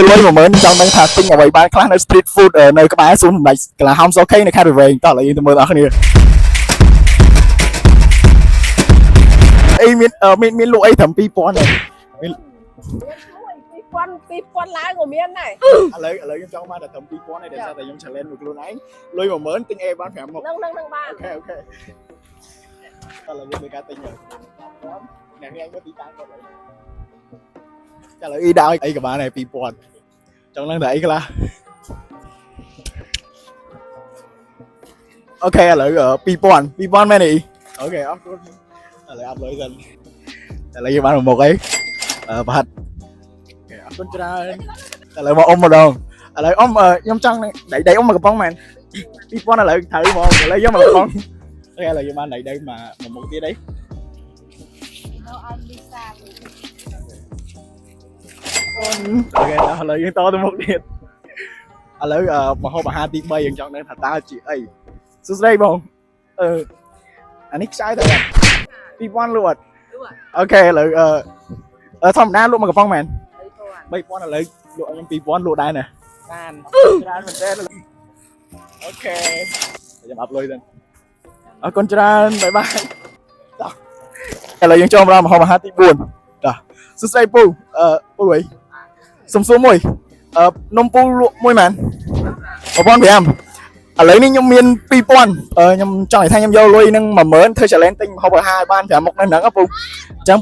លុយ10000ចង់ដឹងថាទិញអ្វីបានខ្លះនៅ street food នៅក្បែរសួនសម្ដេចកន្លង House OK នៅខេត្តរវែងតោះឥឡូវយើងទៅមើលបងប្អូនគ្នាអីមានលក់អីត្រឹម2000ទេមាន2000ឡើងក៏មានដែរឥឡូវខ្ញុំចង់បានតែត្រឹម2000ទេដោយសារតែខ្ញុំ challenge មួយខ្លួនឯងលុយ10000ទិញអីបាន5មុខនឹងបានអូខេឥឡូវយើងមើលការទិញអ្នកនេះមើលទីតាំងគាត់ឥឡូវអ៊ីដាក់អីក៏បានដែរ2000ចង់ដឹងតែអីខ្លះអូខេឥឡូវ2000មែនទេអូខេអរគុណឥឡូវអត់លុយសិនឥឡូវយើងបាន1មុខអីបាត់អូខេអរគុណច្រើនឥឡូវមកអ៊ំម្ដងឥឡូវអ៊ំខ្ញុំចង់ដៃអ៊ំមកកំប៉ុងមែន2000ឥឡូវត្រូវហ្មងឥឡូវយកមកកំប៉ុងអូខេឥឡូវយើងបានដៃមកមុខទៀតអីនៅឲ្យលីសាអូខេឥឡូវយើងតទៅមុខទៀតឥឡូវមហូបអាហារទី3យើងចង់ដឹងថាតើជាអីសួស្ដីបងអានេះខ្ចៅតែ2000លក់អត់អូខេឥឡូវធម្មតាលក់មកកំប៉ុងមែន3000ឥឡូវលក់ខ្ញុំ2000លក់ដែរណាបានច្រើនមែនទេអូខេខ្ញុំអាប់លុយទៅអរគុណច្រើនបាយបាយឥឡូវយើងចូលមកដល់មហូបអាហារទី4តោះសួស្ដីពូពូអីសុំសួរមួយនំពូលក់មួយមែន1500ឥឡូវនេះខ្ញុំមាន2000ខ្ញុំចង់និយាយថាខ្ញុំយកលុយនឹង10000ធ្វើ challenge ទិញមហូបអាហារឲ្យបាន5មុខនៅហ្នឹងពូអញ្ចឹង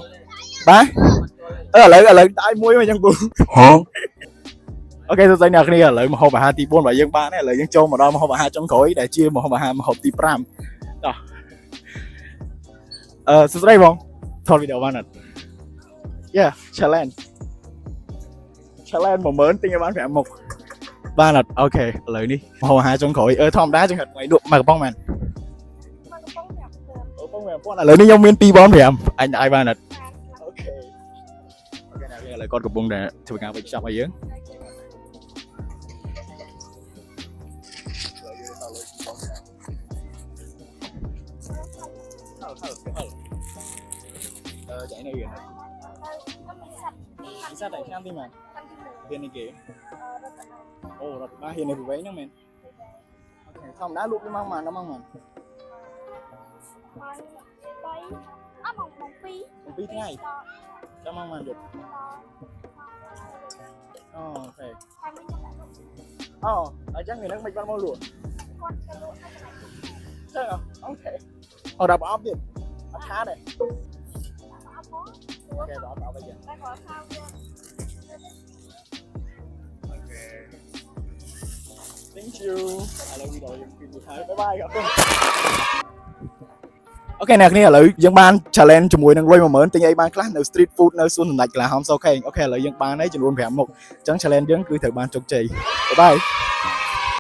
បាទឥឡូវដៃមួយមកអញ្ចឹងពូហ៎អូខេសួស្ដីអ្នកគ្នាឥឡូវមហូបអាហារទី4របស់យើងបានហើយឥឡូវយើងចូលមកដល់មហូបអាហារចុងក្រោយដែលជាមហូបអាហារមហូបទី5តោះសួស្ដីបងថតវីដេអូបានអត់ Yeah challenge 10000ទិញឲ្យបាន5មុខបានអត់អូខេឥឡូវនេះមហូបអាហារចុងក្រោយធម្មតាចង្រិតថ្ងៃលក់មកកំប៉ុងមែនកំប៉ុង5000ឥឡូវនេះខ្ញុំមាន2500អញឲ្យបានអត់អូខេណាឥឡូវគាត់កំពុងតែធ្វើការវេចខ្ចប់ឲ្យយើងchạy này kìa sao tại sao tim mà tiền này kìa ồ rồi ba hiện này bị váy nhá men không đá lúc nó mang màn một pi thế này cho mang màn được ok ở chắc người nó mình bắt mau lụa sao ok họ đập ốp đi ốp khá này ok bỏ bây giờ thank you I love video យើងពីថៃបាយបាយអរគុណអូខេអ្នកគ្នាឥឡូវយើងបាន challenge ជាមួយនឹងលុយ10000ទិញអីបានខ្លះនៅ street food នៅសួនសម្ដេចកន្លះហោមសោខេអូខេឥឡូវយើងបានហើយចំនួន5មុខអញ្ចឹង challenge យើងគឺត្រូវបានជោគជ័យបាយបាយ